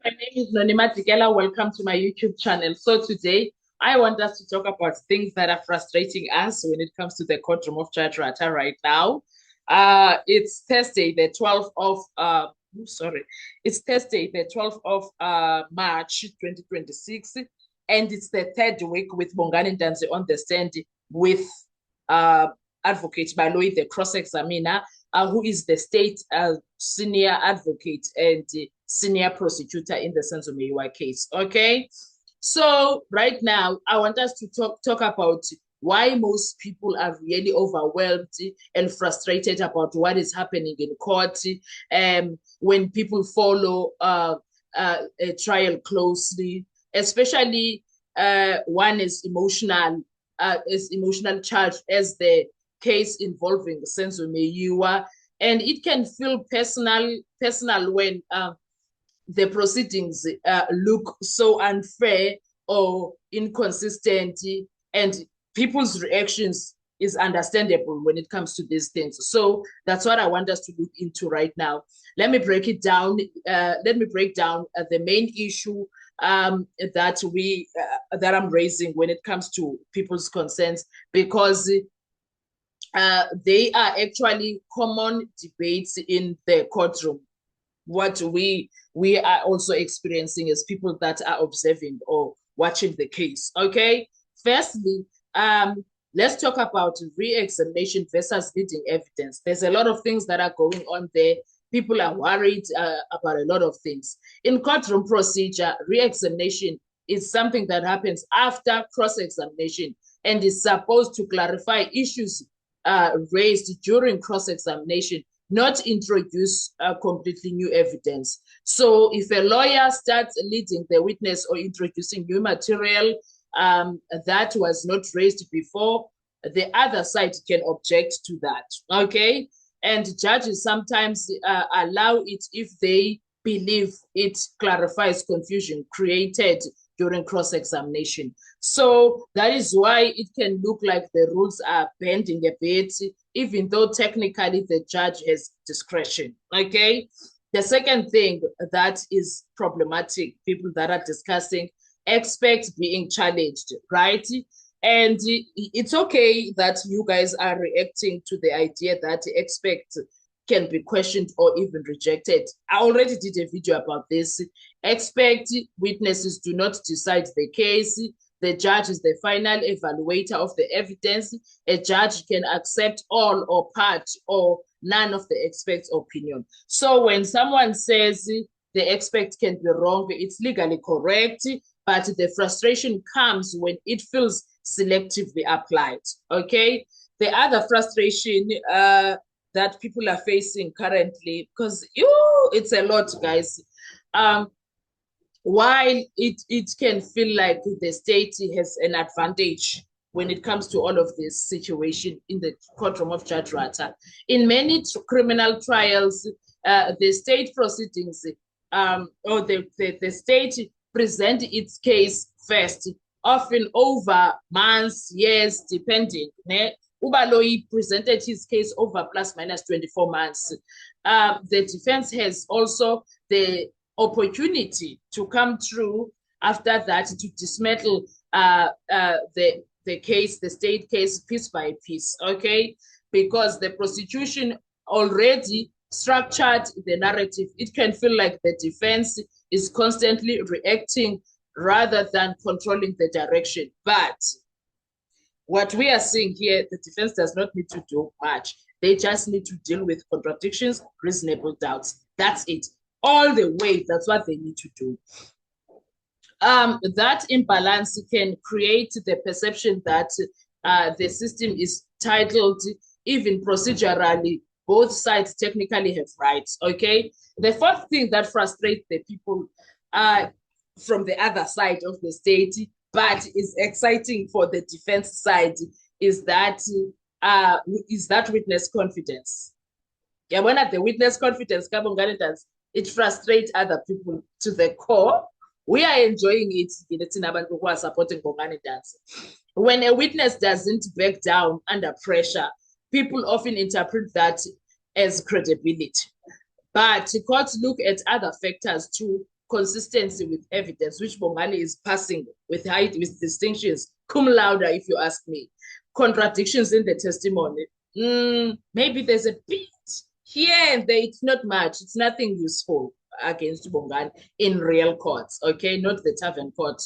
My name is Nonima Tikela. Welcome to my YouTube channel. So today I want us to talk about things that are frustrating us when it comes to the courtroom of Judge Rata right now. It's Thursday, the 12th of sorry, it's Thursday, the 12th of March 2026, and it's the third week with Bongani Ntanzi on the stand with uh Advocate Baloyi, the cross-examiner, who is the state senior advocate and senior prosecutor in the Senzo Meyiwa case. Okay, so right now I want us to talk about why most people are really overwhelmed and frustrated about what is happening in court when people follow a trial closely, especially one is emotional charge as the case involving Senzo Meyiwa, and it can feel personal when the proceedings look so unfair or inconsistent, and people's reactions is understandable when it comes to these things. So that's what I want us to look into right now. Let me break it down. Let me break down the main issue that I'm raising when it comes to people's concerns, because they are actually common debates in the courtroom. What we are also experiencing as people that are observing or watching the case. Okay, firstly, let's talk about re-examination versus leading evidence. There's a lot of things that are going on there. People are worried about a lot of things in courtroom procedure. Re-examination is something that happens after cross-examination and is supposed to clarify issues raised during cross-examination, not introduce completely new evidence. So if a lawyer starts leading the witness or introducing new material that was not raised before, the other side can object to that. Okay. And judges sometimes allow it if they believe it clarifies confusion created during cross-examination. So that is why it can look like the rules are bending a bit, even though technically the judge has discretion. Okay. The second thing that is problematic, people that are discussing experts being challenged, right? And it's okay that you guys are reacting to the idea that experts can be questioned or even rejected. I already did a video about this. Expert witnesses do not decide the case. The judge is the final evaluator of the evidence. A judge can accept all or part or none of the expert's opinion. So when someone says the expert can be wrong, it's legally correct, but the frustration comes when it feels selectively applied. Okay. The other frustration that people are facing currently, because it's a lot, guys. While it can feel like the state has an advantage when it comes to all of this situation in the courtroom of Judge Rata, in many criminal trials, the state proceedings or the state present its case first, often over months, years, depending. Ubaloyi presented his case over plus minus 24 months. The defense has also the opportunity to come through after that to dismantle the case, the state case, piece by piece, okay? Because the prosecution already structured the narrative. It can feel like the defense is constantly reacting rather than controlling the direction. But what we are seeing here, the defense does not need to do much. They just need to deal with contradictions, reasonable doubts. That's it. All the way, that's what they need to do. That imbalance can create the perception that the system is titled, even procedurally, both sides technically have rights, okay? The fourth thing that frustrates the people from the other side of the state, but is exciting for the defense side, is that witness confidence. Yeah, when at the witness confidence, it frustrates other people to the core. We are enjoying it who are supporting Bongani Ntanzi. When a witness doesn't back down under pressure, people often interpret that as credibility. But courts look at other factors too, consistency with evidence, which Bongani is passing with height, with distinctions, cum laude, if you ask me. Contradictions in the testimony. Maybe there's a bit here and there. It's not much. It's nothing useful against Bongani in real courts, okay? Not the tavern court.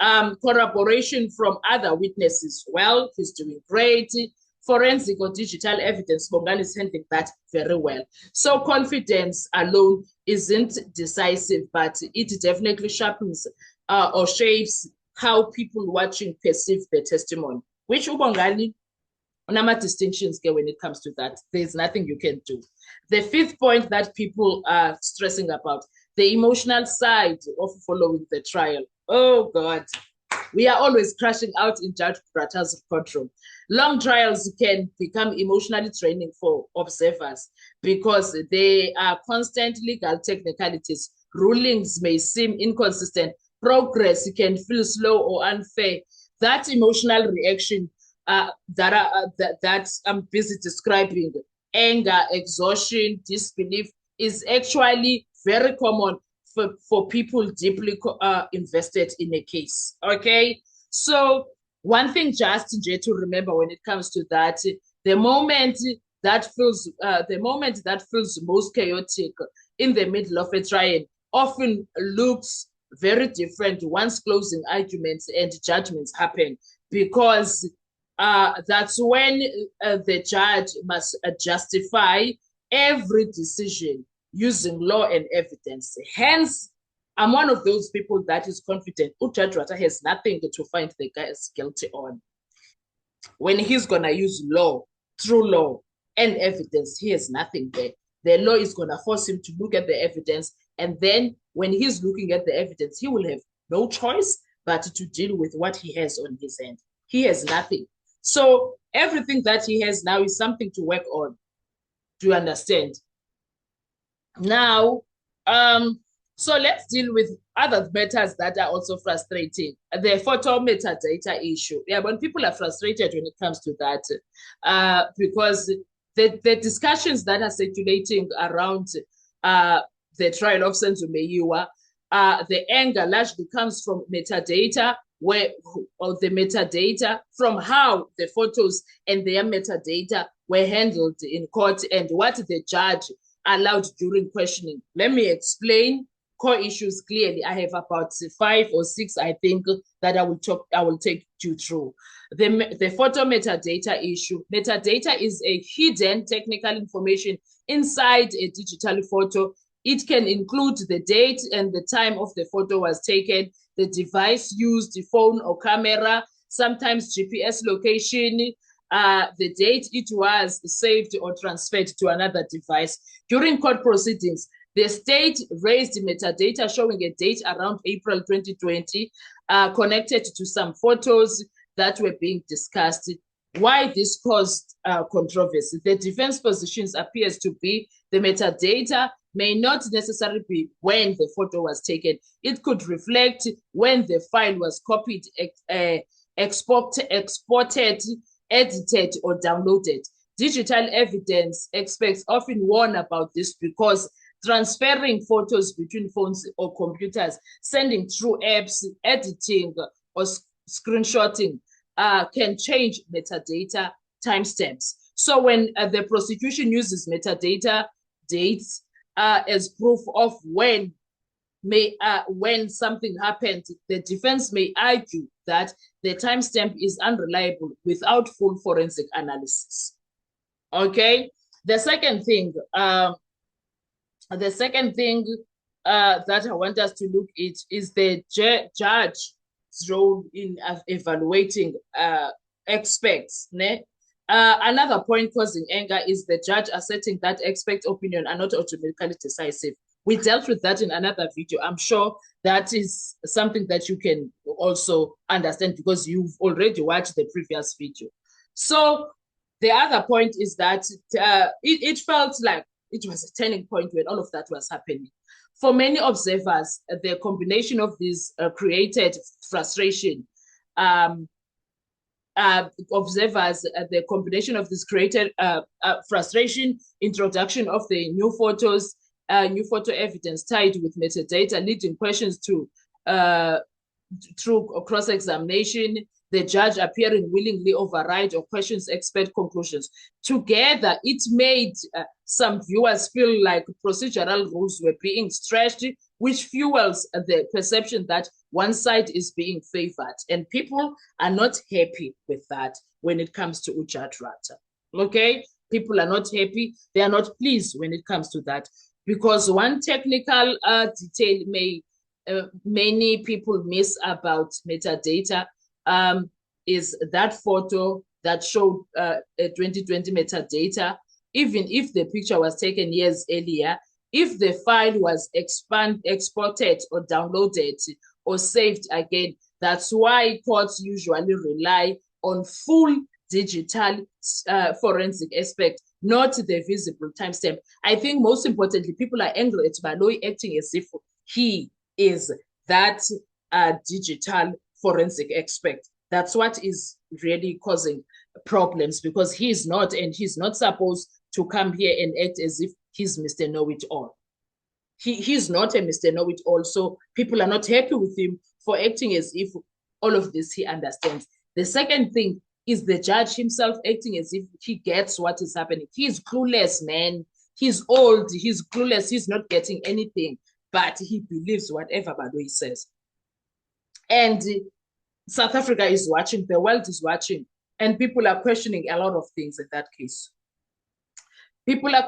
Corroboration from other witnesses. Well, he's doing great. Forensic or digital evidence, Bongani is handling that very well. So confidence alone isn't decisive, but it definitely sharpens or shapes how people watching perceive the testimony, which Bongani, Unama distinctions when it comes to that. There's nothing you can do. The fifth point that people are stressing about, the emotional side of following the trial. Oh God, we are always crashing out in Judge Bratta's courtroom. Long trials can become emotionally draining for observers because they are constant legal technicalities. Rulings may seem inconsistent. Progress can feel slow or unfair. That emotional reaction that I'm busy describing, anger, exhaustion, disbelief, is actually very common for people deeply invested in a case. Okay, so one thing just to remember when it comes to that, the moment that feels most chaotic in the middle of a trial often looks very different once closing arguments and judgments happen, because that's when the judge must justify every decision using law and evidence. Hence, I'm one of those people that is confident Judge Bratta has nothing to find the guy is guilty on. When he's going to use law, through law and evidence, he has nothing there. The law is going to force him to look at the evidence. And then when he's looking at the evidence, he will have no choice but to deal with what he has on his end. He has nothing. So everything that he has now is something to work on. Do you understand? Now, so let's deal with other matters that are also frustrating. The photo metadata issue. Yeah, when people are frustrated when it comes to that, because the discussions that are circulating around the trial of Senzo Meyiwa, the anger largely comes from metadata, or the metadata from how the photos and their metadata were handled in court and what the judge allowed during questioning. Let me explain core issues clearly. I have about 5 or 6, I think, that I will take you through. The photo metadata issue. Metadata is a hidden technical information inside a digital photo. It can include the date and the time of the photo was taken, the device used, the phone or camera, sometimes GPS location, the date it was saved or transferred to another device. During court proceedings, the state raised metadata showing a date around April 2020, connected to some photos that were being discussed. Why this caused controversy? The defense positions appears to be the metadata may not necessarily be when the photo was taken. It could reflect when the file was copied, exported, edited, or downloaded. Digital evidence experts often warn about this because transferring photos between phones or computers, sending through apps, editing, or screenshotting can change metadata timestamps. So when the prosecution uses metadata dates as proof of when something happened, the defense may argue that the timestamp is unreliable without full forensic analysis. Okay. The second thing that I want us to look at is the judge's role in evaluating experts. Another point causing anger is the judge asserting that expert opinion are not automatically decisive. We dealt with that in another video. I'm sure that is something that you can also understand because you've already watched the previous video. So the other point is that it felt like it was a turning point when all of that was happening. For many observers, the combination of these created frustration. The combination of this created frustration, introduction of the new photos, new photo evidence tied with metadata, leading questions to through cross-examination, the judge appearing willingly override or questions expert conclusions. Together, it made some viewers feel like procedural rules were being stretched, which fuels the perception that one side is being favored. And people are not happy with that when it comes to Ujat Rata. Okay? People are not happy. They are not pleased when it comes to that. Because one technical detail many people miss about metadata is that photo that showed a 2020 metadata. Even if the picture was taken years earlier, if the file was exported or downloaded or saved again, that's why courts usually rely on full digital forensic aspect, not the visible timestamp. I think most importantly, people are angry at Baloyi acting as if he is that digital forensic expert. That's what is really causing problems, because he's not, and he's not supposed to come here and act as if he's Mr. Know-it-all. He's not a Mr. Know-it-all, so people are not happy with him for acting as if all of this he understands. The second thing is the judge himself acting as if he gets what is happening. He's clueless, man. He's old, he's clueless, he's not getting anything, but he believes whatever Baloyi says. And South Africa is watching, the world is watching, and people are questioning a lot of things in that case. People are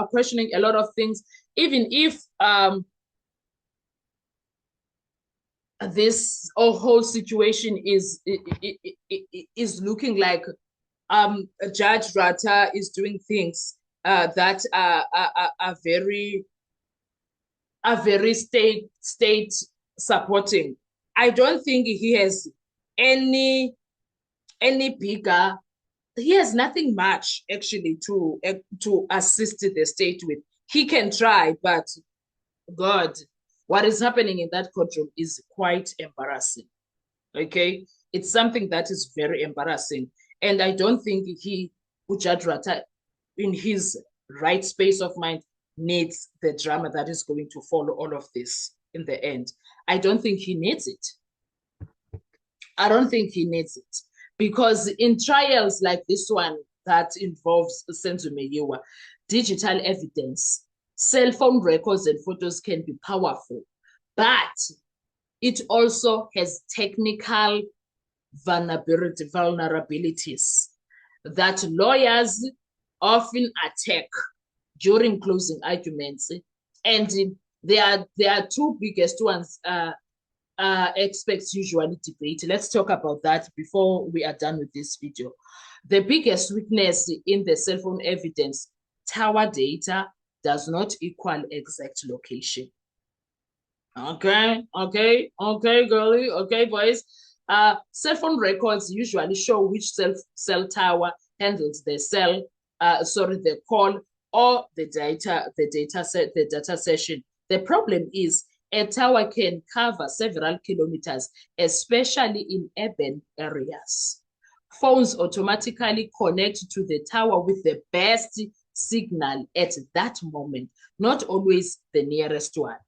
questioning a lot of things, even if this whole situation is looking like Judge Rata is doing things that are very state supporting. I don't think he has any bigger. He has nothing much actually to assist the state with. He can try, but God, what is happening in that courtroom is quite embarrassing. Okay, it's something that is very embarrassing, and I don't think Ujat Rata, in his right space of mind, needs the drama that is going to follow all of this in the end. I don't think he needs it. I don't think he needs it, because in trials like this one that involves Senzo Meyiwa, digital evidence, cell phone records and photos can be powerful, but it also has technical vulnerabilities that lawyers often attack during closing arguments. And there are two biggest ones experts usually debate. Let's talk about that before we are done with this video. The biggest weakness in the cell phone evidence, tower data does not equal exact location. Okay, girlie, okay, boys. Cell phone records usually show which cell tower handles the the call or the data session. The problem is a tower can cover several kilometers, especially in urban areas. Phones automatically connect to the tower with the best signal at that moment, not always the nearest one.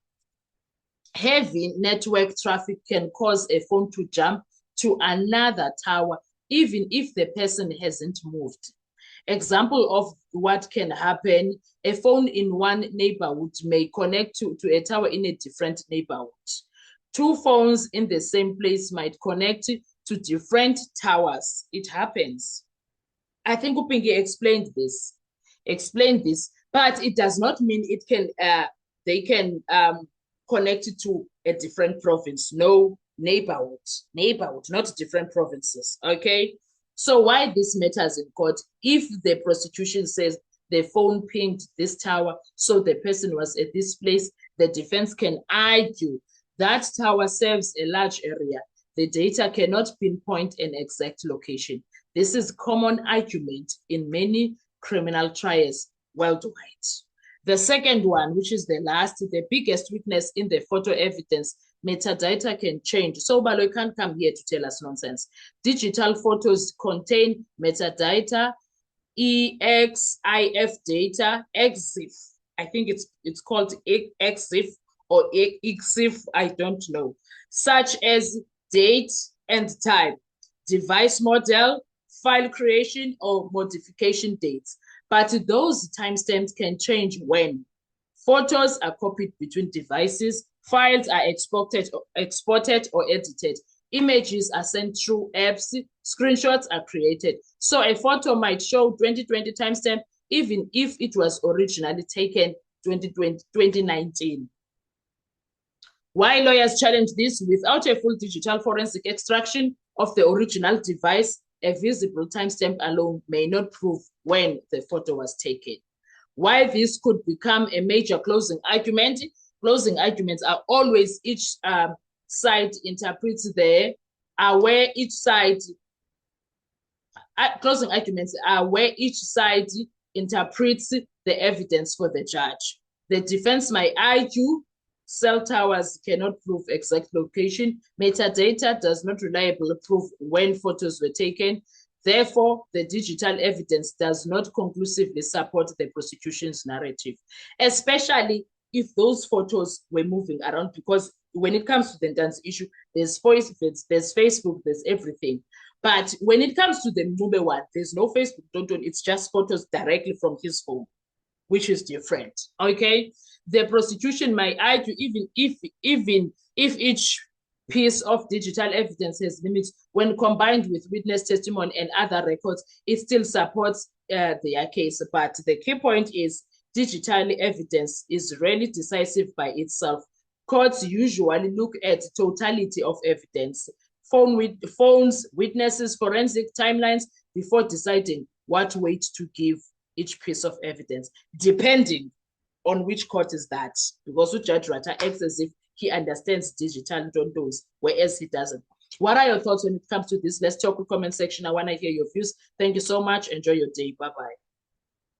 Heavy network traffic can cause a phone to jump to another tower, even if the person hasn't moved. Example of what can happen, a phone in one neighborhood may connect to a tower in a different neighborhood. Two phones in the same place might connect to different towers. It happens. I think Upingi explained this, but it does not mean they can connect to a different province. No, neighborhood, not different provinces, okay? So why this matters in court, if the prosecution says the phone pinged this tower, so the person was at this place, the defense can argue that tower serves a large area. The data cannot pinpoint an exact location. This is common argument in many criminal trials worldwide. The second one, which is the last, the biggest weakness in the photo evidence, metadata can change. So Baloyi can't come here to tell us nonsense. Digital photos contain metadata, EXIF data, EXIF I think it's called EXIF or EXIF, I don't know, such as date and time, device model, file creation, or modification dates. But those timestamps can change when photos are copied between devices, files are exported or edited, images are sent through apps, screenshots are created. So a photo might show 2020 timestamp even if it was originally taken 2019. Why lawyers challenge this? Without a full digital forensic extraction of the original device, a visible timestamp alone may not prove when the photo was taken. Why this could become a major closing argument? Closing arguments are always each side interprets where each side closing arguments are where each side interprets the evidence for the judge. The defense might argue cell towers cannot prove exact location. Metadata does not reliably prove when photos were taken. Therefore, the digital evidence does not conclusively support the prosecution's narrative, especially if those photos were moving around, because when it comes to the dance issue, there's voice, there's Facebook, there's everything. But when it comes to the Mube one, there's no Facebook, it's just photos directly from his phone, which is different, okay? The prosecution might argue even if each piece of digital evidence has limits, when combined with witness testimony and other records, it still supports their case. But the key point is digital evidence is rarely decisive by itself. Courts usually look at totality of evidence, phones, witnesses, forensic timelines before deciding what weight to give each piece of evidence, depending on which court is that. Because Judge Rata acts as if he understands digital dondos, whereas he doesn't. What are your thoughts when it comes to this? Let's talk in the comment section. I want to hear your views. Thank you so much. Enjoy your day. Bye-bye.